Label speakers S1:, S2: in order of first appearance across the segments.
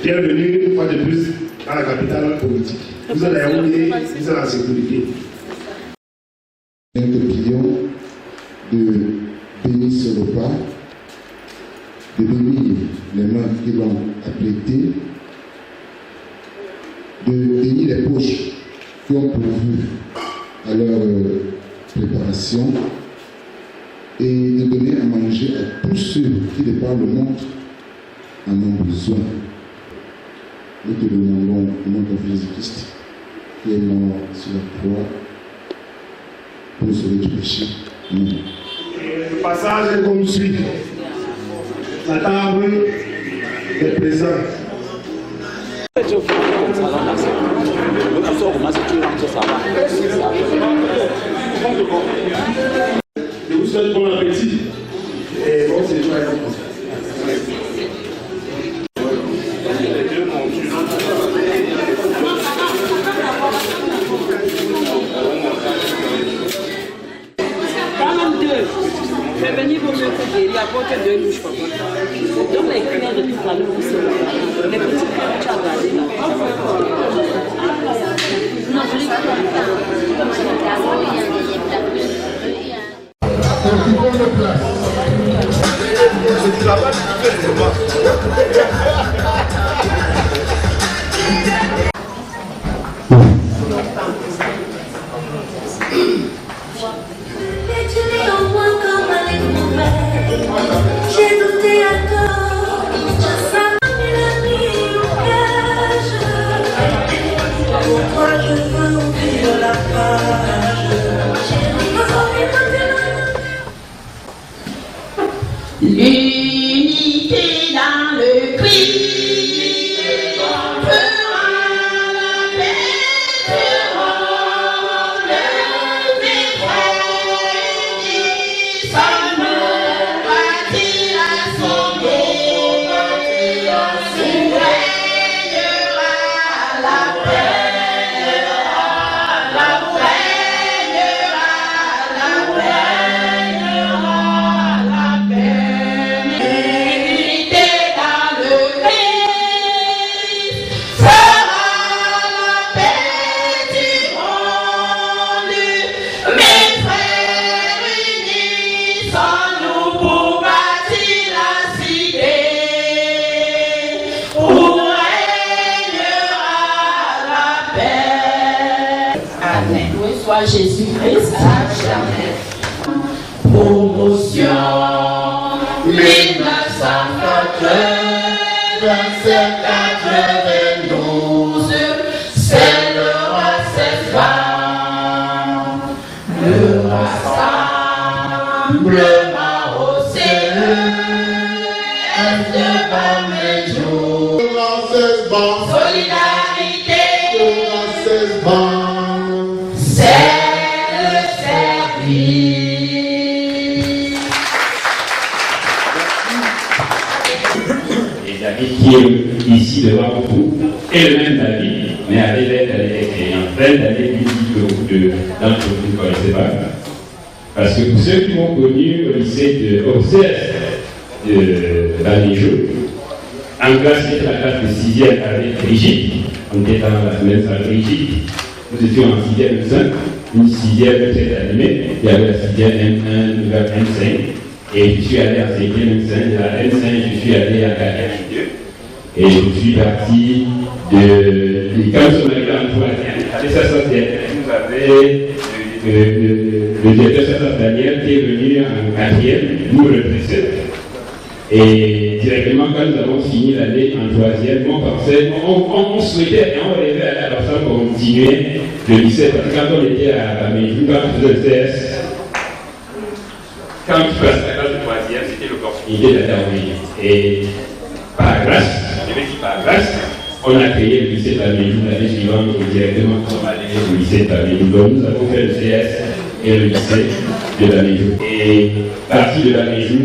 S1: Bienvenue une fois de plus dans la capitale politique. Vous allez rouler, vous allez en sécurité.
S2: Nous te prions de bénir ce repas, de bénir les mains qui l'ont apprêté, de bénir les poches qui ont pourvu à leur préparation et de donner à manger à tous ceux qui, de par le monde, en ont besoin. Nous te demandons au nom de Jésus-Christ qui est mort sur la croix pour nous sauver du péché. Amen.
S1: Le passage est comme suit. La table est présente. Je vous souhaite bon appétit et bon séjour à vous.
S3: Fais venir vos mieux que il y a pas que deux louches, papa. Donc les cuillères de toute la louche, les petits cuillères de chagrin, là. Non, je l'ai
S4: j'ai douté à tort, je savais la nuit au cage. Pour toi je veux ouvrir la page.
S5: L'unité dans le cri, on fera la paix, ferons le méfait, sans nous bâtir la sommet, on règnera la paix, la règnera la paix. L'unité dans le Christ fera la paix du monde. Mes frères, unissons-nous pour bâtir la cité, où régnera la paix. Amen. Loué soit Jésus-Christ. Amen. Promotion 1980, 2792, c'est le roi César, le rassemblement au CE, Solidarité, c'est le service.
S6: Et David qui est ici devant vous est le même David, mais avec l'aide d'expérience. L'aide David dit que beaucoup d'entre vous ne connaissez pas. Parce que pour ceux qui m'ont connu au lycée au CS de Banéjo, en classe, c'était la classe de 6e avec Brigitte. On était dans la semaine sans Brigitte. Nous étions en 6e M5, une 6e très animée. Il y avait la 6e M1, M5. Et je suis allé en 5e M5. De la M5, je suis allé à 4e M2. Et je suis parti de. Quand nous sommes arrivés en 3e, avec sa société, nous avions le directeur Sassas Daniel qui est venu en 4e, nous le précède. Et directement, quand nous avons fini l'année en 3e, on souhaitait et on rêvait à la personne continuer le lycée. Parce que quand on était à Baméjou, quand on faisait le CS, quand tu passes la classe de 3e, c'était l'opportunité d'intervenir. Et par grâce, je vais dire par grâce, on a créé le lycée de Baméjou l'année suivante, directement nous sommes allés au lycée de Baméjou. Donc nous avons fait le CS et le lycée de Baméjou. Et parti de Baméjou,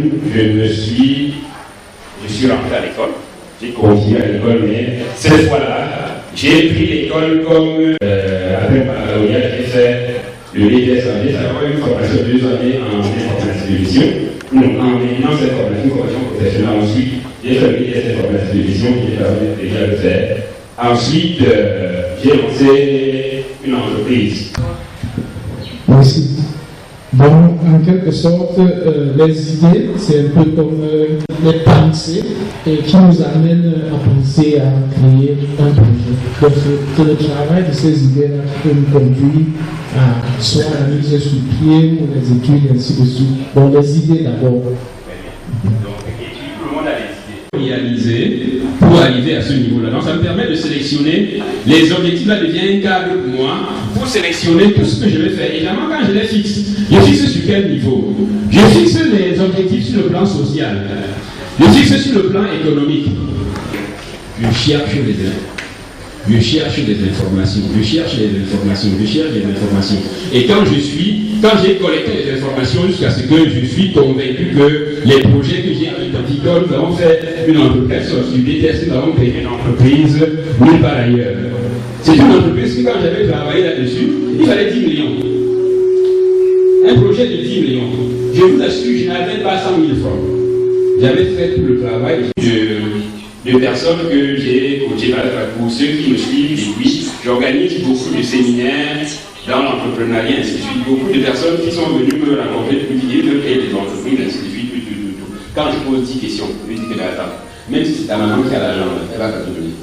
S6: je suis rentré à l'école. J'ai continué à l'école, mais cette fois-là, j'ai pris l'école comme après ma baccalauréat, j'ai fait le BTS en ça va une formation de 2 années en information de gestion. Non, en maintenant cette formation professionnelle. Ensuite, j'ai fait le BTS information de gestion qui est déjà le faire. Ensuite, j'ai lancé une entreprise.
S7: Merci. Donc, en quelque sorte, les idées, c'est un peu comme les pensées qui nous amènent à penser à créer un projet. Donc, c'est le travail de ces idées-là qui peut nous conduire à soit la mise sur pied ou les études, et ainsi de suite. Donc, les idées d'abord.
S6: Donc, tout le monde a des idées. Réaliser pour arriver à ce niveau-là. Donc, ça me permet de sélectionner. Les objectifs là deviennent un cadre pour moi pour sélectionner tout ce que je vais faire. Évidemment, quand je les fixe, je fixe sur quel niveau? Je fixe les objectifs sur le plan social. Je fixe sur le plan économique. Je cherche des informations. Et quand j'ai collecté les informations jusqu'à ce que je suis convaincu que les projets que j'ai identifiés, nous avons fait une entreprise sur BTS, nous avons créé une entreprise nulle part ailleurs. C'est une entreprise que quand j'avais travaillé là-dessus, il fallait 10 millions. Un projet de 10 millions. Je vous assure, je n'avais pas 100 000 francs. J'avais fait tout le travail de personnes que j'ai coachées. Pour ceux qui me suivent, et oui, j'organise beaucoup de séminaires dans l'entrepreneuriat, ainsi de suite. Beaucoup de personnes qui sont venues me rencontrer depuis l'idée de créer des entreprises, ainsi de suite, tout. Quand je pose 10 questions, je dis que attends, même si c'est ta maman qui a l'argent, elle va te donner.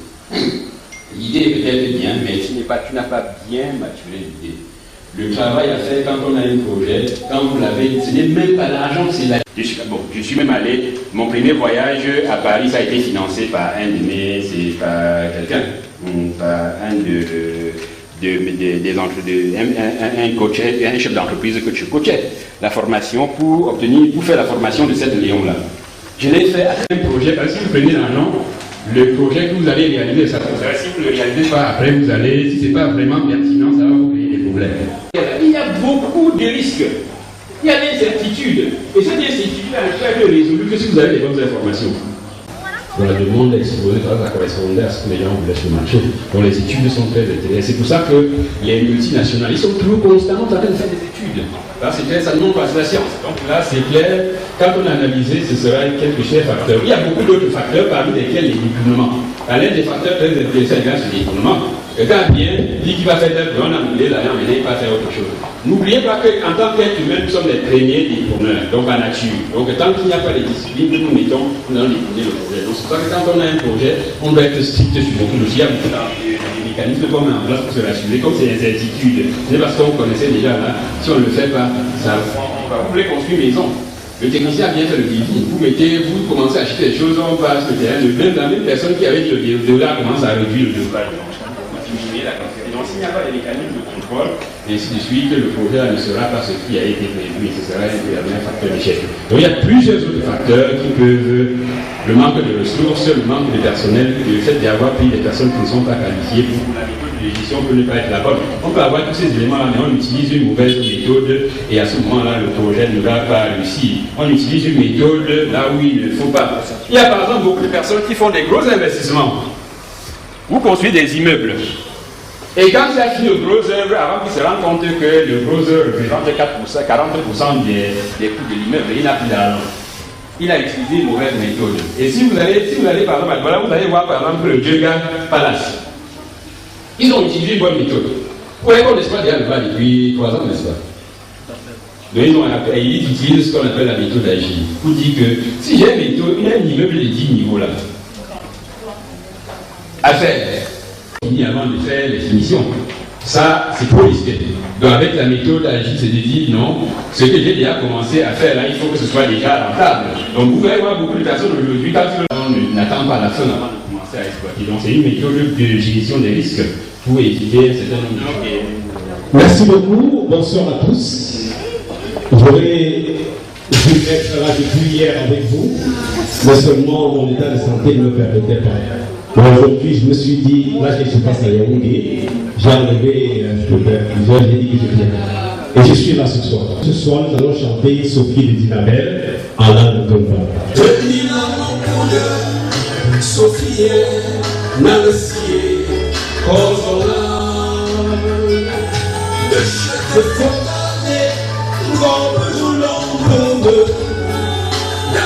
S6: L'idée est peut-être bien, mais tu n'as pas bien maturé l'idée. Le travail à faire quand on a un projet, quand vous l'avez, ce n'est même pas l'argent, c'est la... Je suis même allé, mon premier voyage à Paris, ça a été financé par un coach, un chef d'entreprise que je coachais. La formation pour faire la formation de cette Léon-là. Je l'ai fait à un projet, parce que si vous prenez l'argent, le projet que vous allez réaliser, ça vous si vous ne le réalisez pas après, si ce n'est pas vraiment pertinent, ça va vous créer des problèmes. Il y a beaucoup de risques. Il y a des incertitudes. Et cette incertitude-là ne peut être résolue que si vous avez les bonnes informations. Dans la demande exposée, ça correspondait à ce que les gens voulaient sur le marché. Donc les études sont très intéressantes. C'est pour ça que les multinationales, ils sont toujours constamment en train de faire des études. Là, c'est clair, ça ne montre pas la science. Donc là, c'est clair, quand on a analysé, ce sera quelques chers facteurs. Il y a beaucoup d'autres facteurs, parmi lesquels les détournements. L'un des facteurs très intéressants, c'est les détournements. Et quand bien dit qu'il va faire tel plan, on a voulu l'aller emmener, il va faire autre chose. N'oubliez pas qu'en tant qu'être humain, nous sommes les premiers détourneurs, donc en nature. Donc tant qu'il n'y a pas de discipline, nous mettons dans détourner le projet. Donc c'est pour ça que quand on a un projet, on doit être strict sur beaucoup de choses. Il y a des mécanismes qu'on met en place pour se rassurer, comme c'est des incertitudes. C'est parce qu'on connaissait déjà là, si on ne le fait pas, ça va. Vous voulez construire une maison. Le technicien a bien fait le devis. Vous commencez à acheter des choses, on passe le terrain. Même la même personne qui avait dit le dollar commence à réduire le dollar. Donc s'il n'y a pas de mécanisme de contrôle, et ainsi de suite, le projet ne sera pas ce qui a été prévu, et ce sera un facteur d'échec. Donc il y a plusieurs autres facteurs qui peuvent le manque de ressources, le manque de personnel, le fait d'avoir pris des personnes qui ne sont pas qualifiées pour la méthode de gestion peut ne pas être la bonne. On peut avoir tous ces éléments-là, mais on utilise une mauvaise méthode et à ce moment-là, le projet ne va pas réussir. On utilise une méthode là où il ne faut pas. Il y a par exemple beaucoup de personnes qui font des gros investissements. Vous construisez des immeubles. Et quand il a fini le gros œuvre, avant qu'il se rende compte que le gros œuvre représente 40% des coûts de l'immeuble, il n'a plus d'argent. Il a utilisé une mauvaise méthode. Et si vous allez par exemple à Douala, vous allez voir par exemple le Djega Palace. Ils ont utilisé une bonne méthode. Vous voyez qu'on n'est pas déjà là depuis 3 ans, n'est-ce pas? Donc ils utilisent ce qu'on appelle la méthode agile. Vous dites que si j'ai un immeuble de 10 niveaux là, à faire, avant de faire les finitions. Ça, c'est trop risqué. Donc, avec la méthode agile, c'est de dire non, ce que j'ai déjà commencé à faire là, il faut que ce soit déjà rentable. Donc, vous allez voir beaucoup de personnes aujourd'hui, quand on n'attend pas la fin avant de commencer à exploiter. Donc, c'est une méthode de gestion des risques pour éviter un certain nombre de choses.
S8: Merci beaucoup. Bonsoir à tous. J'aurais dû être là depuis hier avec vous, mais seulement mon état de santé ne me permettait pas. Aujourd'hui, je me suis dit, là je passe à Yaoundé, j'ai enlevé j'ai dit que je viens. Et je suis là ce soir. Ce soir, nous allons chanter Sophie de Dinabel en langue Gomba. Sophie, Nancy, Kozola, de chaque fondée, comme tout l'ombre, la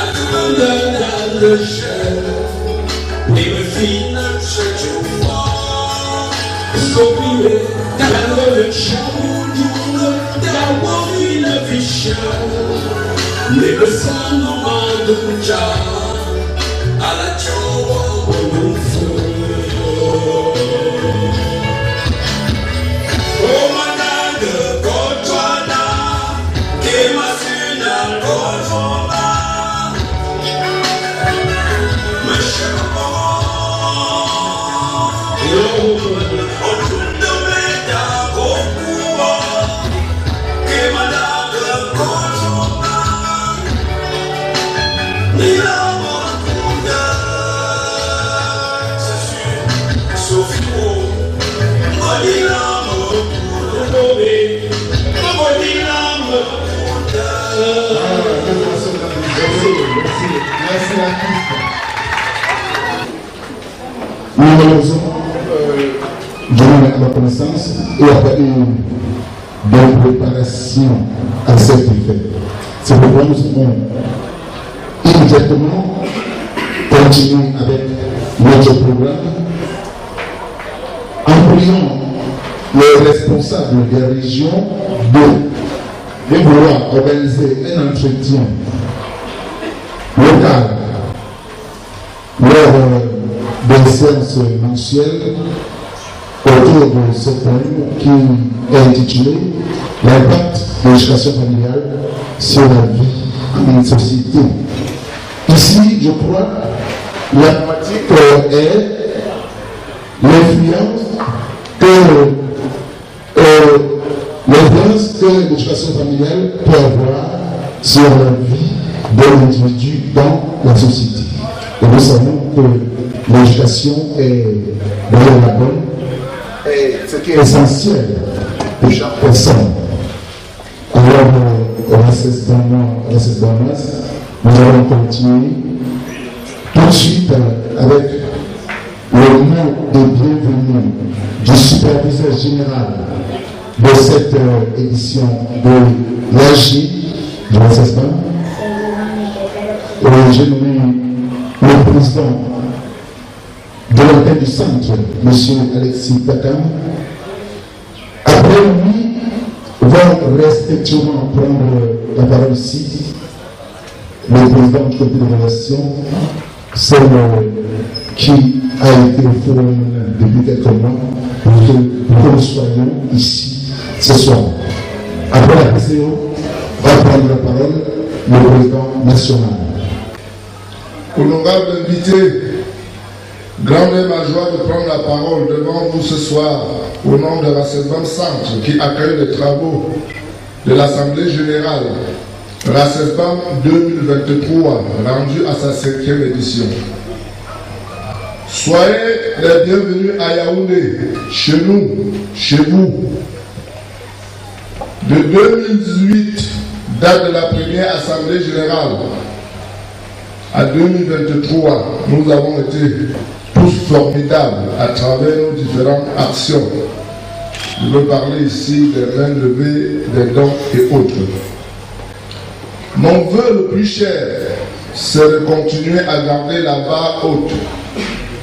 S8: le chef. Never feel not such a war. So we can learn to that won't be the vision. Never saw no man do job. I let you walk oh, mananga, go twana, kemasina, go twana.
S2: Malheureusement, à ma connaissance, il n'y a pas eu de préparation à cet effet. C'est pourquoi nous allons immédiatement continuer avec notre programme en priant les responsables des régions de vouloir organiser un entretien local lors des séances mensuelles autour de ce thème qui est intitulé l'impact de l'éducation familiale sur la vie en société. Ici, je crois, la thématique est l'influence que l'éducation familiale peut avoir sur la vie de l'individu dans la société. Et nous savons que l'éducation est d'ailleurs la bonne, et ce qui est essentiel pour chaque personne. Alors, nous allons continuer tout de suite avec le mot de bienvenue du superviseur général de cette édition de l'AG, je ne sais pas. J'ai nommé le président de l'antenne du centre, M. Alexis Takam. Après lui, va respectivement prendre la parole ici le président du comité de relations, celle qui a été au forum depuis quelques mois, pour que nous soyons ici ce soir. Après la PCO, va prendre la parole le président national.
S9: Honorable invité, grande est ma joie de prendre la parole devant vous ce soir au nom de l'Assemblée Centre qui accueille les travaux de l'Assemblée Générale RACESBAM 2023, rendu à sa 5e édition. Soyez les bienvenus à Yaoundé, chez nous, chez vous. De 2018, date de la première Assemblée Générale, à 2023, nous avons été tous formidables à travers nos différentes actions. Je veux parler ici des mains levées, des dons et autres. Mon vœu le plus cher, c'est de continuer à garder la barre haute,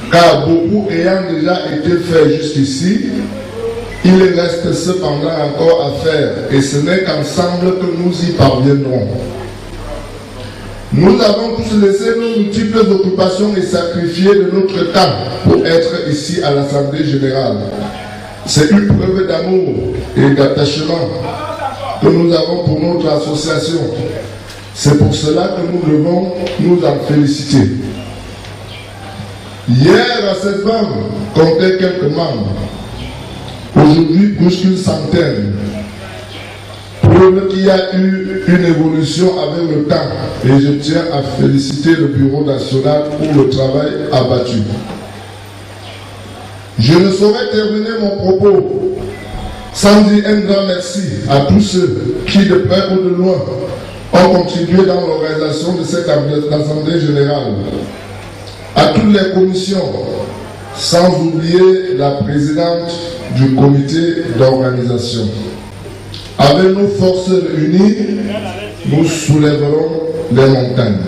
S9: car beaucoup ayant déjà été fait jusqu'ici, il reste cependant encore à faire, et ce n'est qu'ensemble que nous y parviendrons. Nous avons tous laissé nos multiples occupations et sacrifié de notre temps pour être ici à l'Assemblée Générale. C'est une preuve d'amour et d'attachement que nous avons pour notre association. C'est pour cela que nous devons nous en féliciter. Hier, RACESBAM comptait quelques membres. Aujourd'hui, plus qu'une centaine. Preuve qu'il y a eu une évolution avec le temps. Et je tiens à féliciter le Bureau national pour le travail abattu. Je ne saurais terminer mon propos sans dire un grand merci à tous ceux qui, de près ou de loin, ont contribué dans l'organisation de cette Assemblée Générale. À toutes les commissions, sans oublier la présidente du comité d'organisation. Avec nos forces unies, nous soulèverons les montagnes.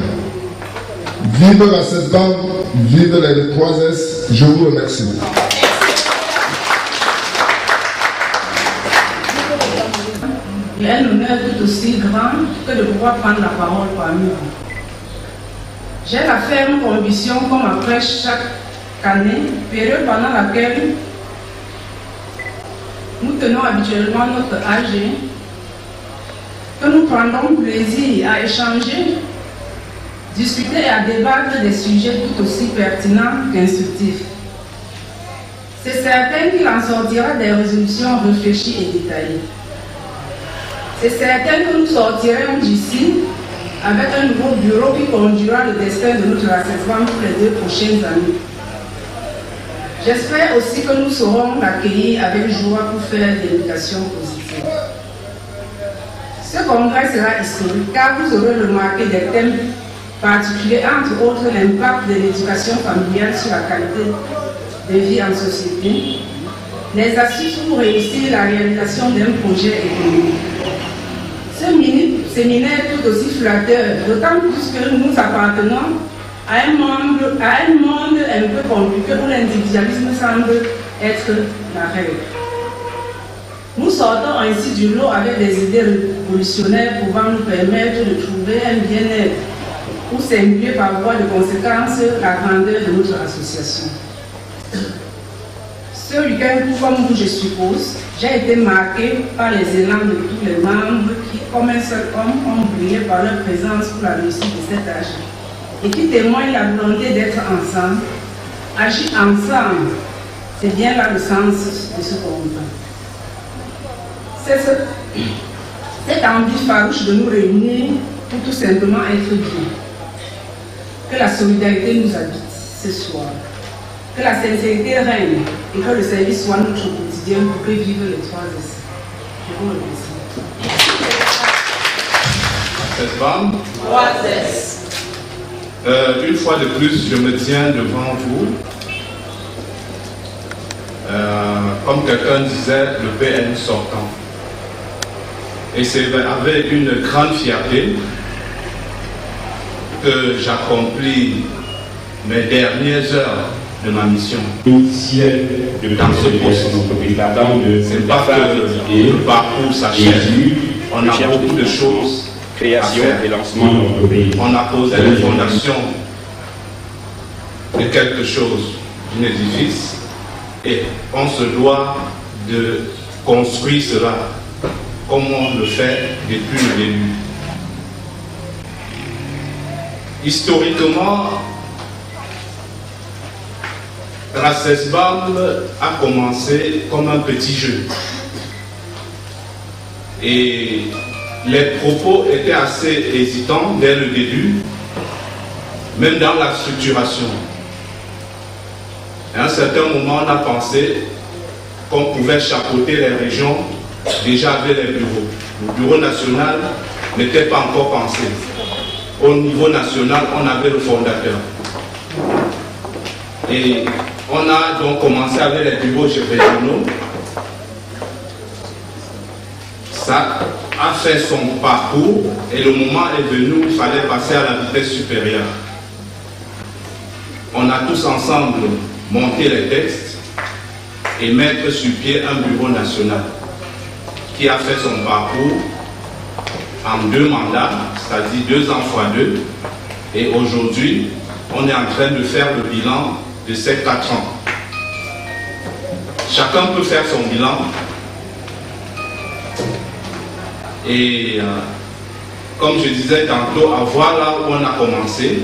S9: Vive RACESBAM, vive les 3S, je vous remercie.
S10: Il y a un honneur tout aussi grand que de pouvoir prendre la parole parmi vous. J'ai la ferme conviction, comme après chaque année, période pendant laquelle nous tenons habituellement notre AG, que nous prendrons plaisir à échanger, discuter et à débattre des sujets tout aussi pertinents qu'instructifs. C'est certain qu'il en sortira des résolutions réfléchies et détaillées. C'est certain que nous sortirons d'ici avec un nouveau bureau qui conduira le destin de notre RACESBAM pour les 2 prochaines années. J'espère aussi que nous saurons l'accueillir avec joie pour faire des éducations positives. Ce congrès sera historique car vous aurez remarqué des thèmes particuliers, entre autres l'impact de l'éducation familiale sur la qualité de vie en société, les astuces pour réussir la réalisation d'un projet économique. Ce mini-séminaire tout aussi flatteur, d'autant plus que nous appartenons à un monde un peu compliqué où l'individualisme semble être la règle. Nous sortons ainsi du lot avec des idées révolutionnaires pouvant nous permettre de trouver un bien-être ou s'imbuer par voie de conséquence la grandeur de notre association. Ce week-end, comme vous, je suppose, j'ai été marqué par les élans de tous les membres qui, comme un seul homme, ont brillé par leur présence pour la réussite de cette AG et qui témoignent la volonté d'être ensemble, agir ensemble. C'est bien là le sens de ce combat. C'est cette envie farouche de nous réunir pour tout simplement être bien. Que la solidarité nous habite ce soir. Que la sincérité règne et que le service soit notre quotidien pour que vivent les 3S. Je vous remercie.
S11: RACESBAM. 3S. Une fois de plus, je me tiens devant vous. Comme quelqu'un disait, le PN sortant. Et c'est avec une grande fierté que j'accomplis mes dernières heures de ma mission dans ce poste. C'est pas que le parcours s'achève. On a beaucoup de choses
S6: création et lancement de notre pays.
S11: On a posé les fondations de quelque chose, d'un édifice, et on se doit de construire cela comme on le fait depuis le début. Historiquement, RACESBAM a commencé comme un petit jeu. Et les propos étaient assez hésitants dès le début, même dans la structuration. À un certain moment, on a pensé qu'on pouvait chapeauter les régions déjà avec les bureaux. Le bureau national n'était pas encore pensé. Au niveau national, on avait le fondateur. Et on a donc commencé avec les bureaux régionaux. Ça a fait son parcours et le moment est venu où il fallait passer à la vitesse supérieure. On a tous ensemble monté les textes et mettre sur pied un bureau national qui a fait son parcours en 2 mandats, c'est-à-dire 2 ans fois 2. Et aujourd'hui, on est en train de faire le bilan de ces 4 ans. Chacun peut faire son bilan. Et comme je disais tantôt, à voir là où on a commencé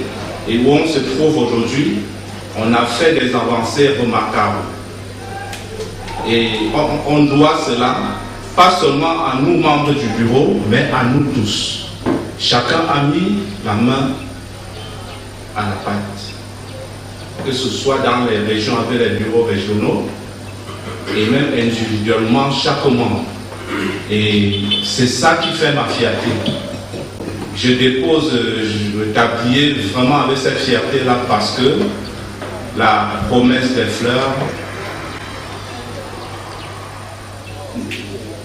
S11: et où on se trouve aujourd'hui, on a fait des avancées remarquables. Et on doit cela pas seulement à nous, membres du bureau, mais à nous tous. Chacun a mis la main à la pâte. Que ce soit dans les régions avec les bureaux régionaux et même individuellement chaque membre. Et c'est ça qui fait ma fierté. Je dépose le tablier vraiment avec cette fierté-là parce que la promesse des fleurs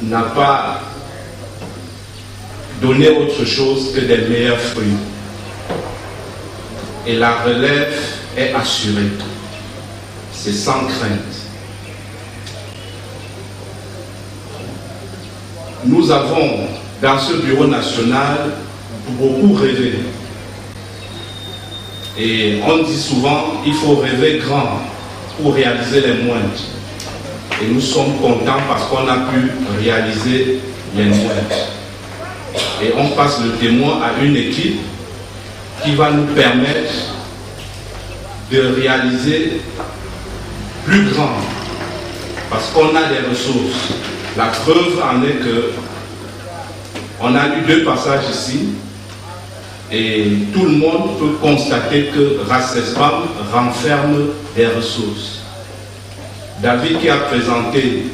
S11: n'a pas donné autre chose que des meilleurs fruits. Et la relève est assurée. C'est sans crainte. Nous avons, dans ce bureau national, beaucoup rêvé. Et on dit souvent, il faut rêver grand pour réaliser les moindres. Et nous sommes contents parce qu'on a pu réaliser les moindres. Et on passe le témoin à une équipe qui va nous permettre de réaliser plus grand. Parce qu'on a des ressources. La preuve en est que on a eu 2 passages ici et tout le monde peut constater que RACESBAM renferme des ressources. David qui a présenté,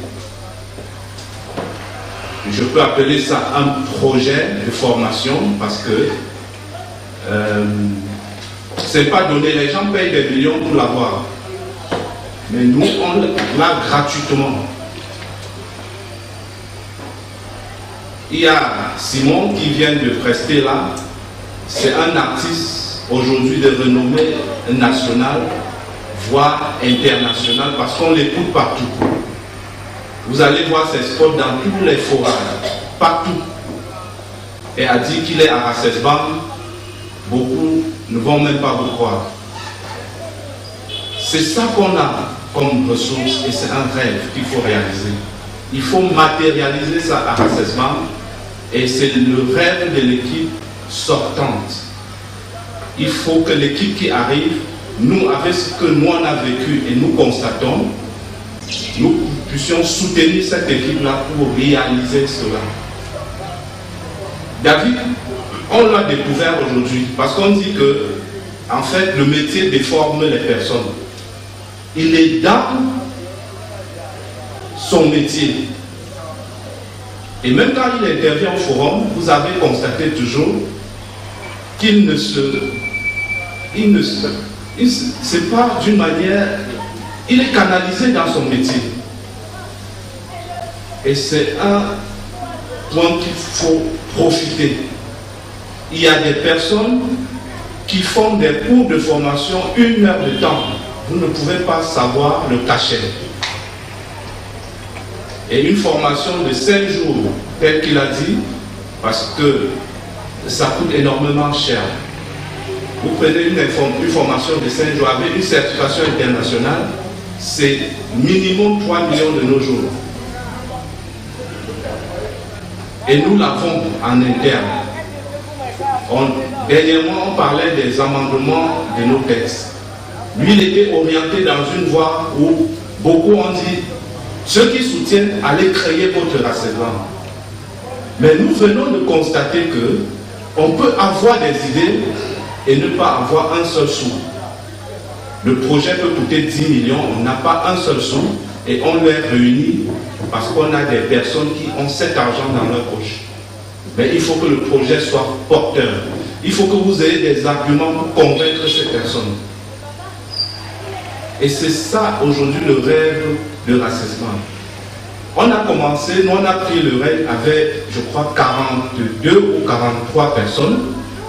S11: je peux appeler ça un projet de formation parce que c'est pas donné, les gens payent des millions pour l'avoir. Mais nous, on l'a gratuitement. Il y a Simon qui vient de prester là. C'est un artiste aujourd'hui de renommée nationale, voire internationale, parce qu'on l'écoute partout. Vous allez voir ses spots dans tous les forages, partout. Et a dit qu'il est à RACESBAM. Beaucoup ne vont même pas vous croire. C'est ça qu'on a comme ressource et c'est un rêve qu'il faut réaliser. Il faut matérialiser ça à RACESBAM et c'est le rêve de l'équipe sortante. Il faut que l'équipe qui arrive, nous, avec ce que nous on a vécu et nous constatons, nous puissions soutenir cette équipe-là pour réaliser cela. David, on l'a découvert aujourd'hui parce qu'on dit que, en fait, le métier déforme les personnes. Il est dans son métier. Et même quand il intervient au forum, vous avez constaté toujours qu'il c'est pas d'une manière, il est canalisé dans son métier. Et c'est un point qu'il faut profiter. Il y a des personnes qui font des cours de formation 1 heure de temps. Vous ne pouvez pas savoir le cachet. Et une formation de 5 jours, tel qu'il a dit, parce que ça coûte énormément cher. Vous prenez une formation de 5 jours avec une certification internationale, c'est minimum 3 millions de nos jours. Et nous l'avons en interne. Dernièrement, on parlait des amendements de nos textes. Lui, il était orienté dans une voie où beaucoup ont dit, ceux qui soutiennent, allez créer votre RACESBAM. Mais nous venons de constater que on peut avoir des idées et ne pas avoir un seul sou. Le projet peut coûter 10 millions, on n'a pas un seul sou et on les réunit parce qu'on a des personnes qui ont cet argent dans leur poche. Mais il faut que le projet soit porteur. Il faut que vous ayez des arguments pour convaincre ces personnes. Et c'est ça aujourd'hui le rêve de Rassemblement. On a commencé, nous on a pris le rêve avec, je crois, 42 ou 43 personnes.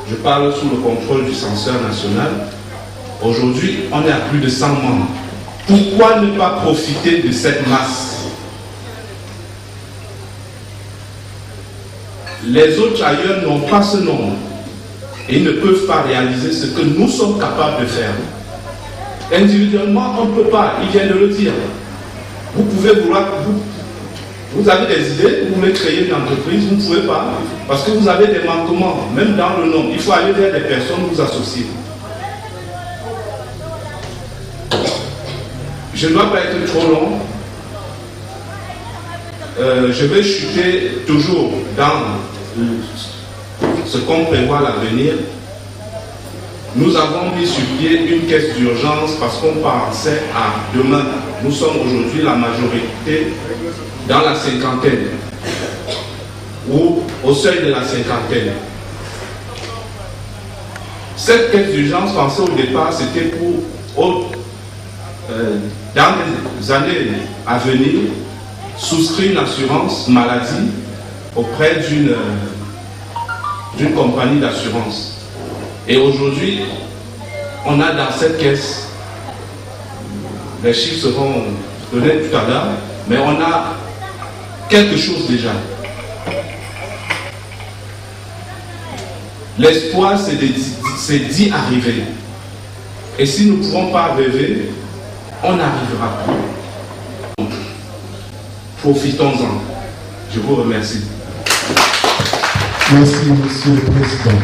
S11: Je parle sous le contrôle du censeur national. Aujourd'hui, on est à plus de 100 membres. Pourquoi ne pas profiter de cette masse? Les autres ailleurs n'ont pas ce nombre. Et ils ne peuvent pas réaliser ce que nous sommes capables de faire. Individuellement, on ne peut pas, il vient de le dire. Vous pouvez vouloir, vous avez des idées, vous voulez créer une entreprise, vous ne pouvez pas, parce que vous avez des manquements, même dans le nombre. Il faut aller vers des personnes vous associer. Je ne dois pas être trop long. Je vais chuter toujours dans ce qu'on prévoit à l'avenir. Nous avons mis sur pied une caisse d'urgence parce qu'on pensait à demain. Nous sommes aujourd'hui la majorité dans la cinquantaine ou au seuil de la cinquantaine. Cette caisse d'urgence pensée au départ, c'était pour, dans les années à venir, souscrire une assurance maladie auprès d'une compagnie d'assurance. Et aujourd'hui, on a dans cette caisse, les chiffres seront donnés tout à l'heure, mais on a quelque chose déjà. L'espoir, c'est d'y arriver. Et si nous ne pouvons pas rêver, on n'arrivera pas. Profitons-en. Je vous remercie.
S2: Merci, Monsieur le Président.